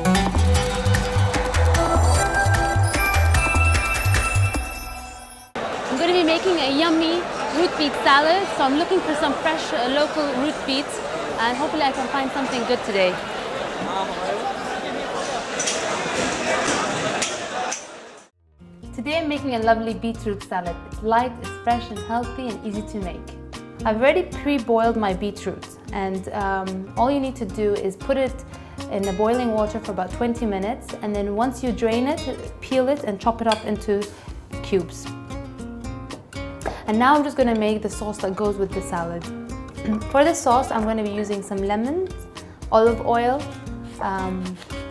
I'm going to be making a yummy root beet salad, so I'm looking for some fresh local root beets, and hopefully I can find something good today. Today I'm making a lovely beetroot salad. It's light, it's fresh and healthy and easy to make. I've already pre-boiled my beetroot, and all you need to do is put it in the boiling water for about 20 minutes, and then once you drain it, peel it and chop it up into cubes. And now I'm just going to make the sauce that goes with the salad. For the sauce, I'm going to be using some lemons, olive oil,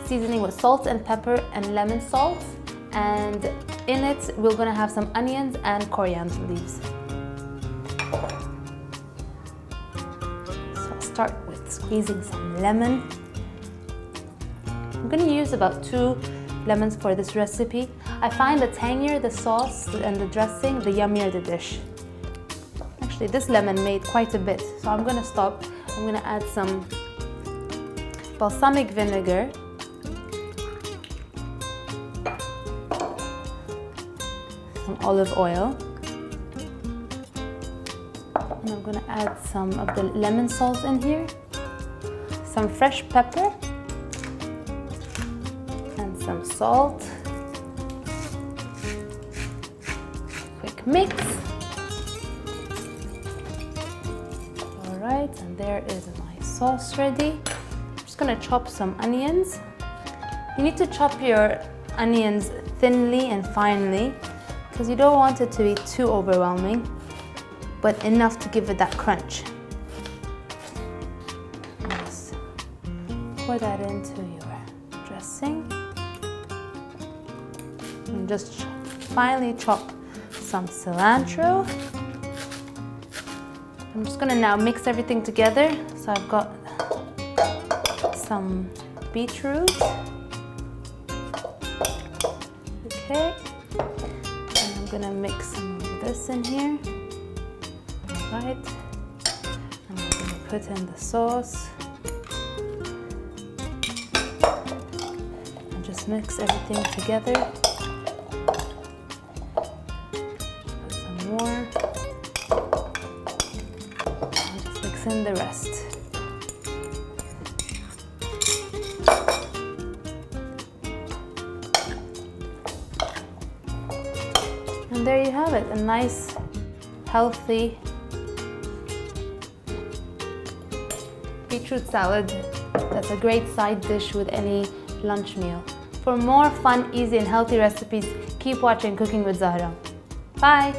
seasoning with salt and pepper and lemon salt, and in it we're going to have some onions and coriander leaves. So I'll start with squeezing some lemon. I'm going to use about 2 lemons for this recipe. I find the tangier the sauce and the dressing, the yummier the dish. Actually, this lemon made quite a bit, so I'm going to stop. I'm going to add some balsamic vinegar, some olive oil, and I'm going to add some of the lemon salt in here, some fresh pepper, and some salt. Quick mix. Alright, and there is my sauce ready. I'm just going to chop some onions. You need to chop your onions thinly and finely because you don't want it to be too overwhelming, but enough to give it that crunch. Just pour that into your dressing. And just finely chop some cilantro. I'm just going to now mix everything together. So I've got some beetroot. Okay. And I'm going to mix some of this in here. Alright. And I'm going to put in the sauce. And just mix everything together. Put some more. And the rest. And there you have it, a nice, healthy beetroot salad. That's a great side dish with any lunch meal. For more fun, easy and healthy recipes, keep watching Cooking with Zahra. Bye!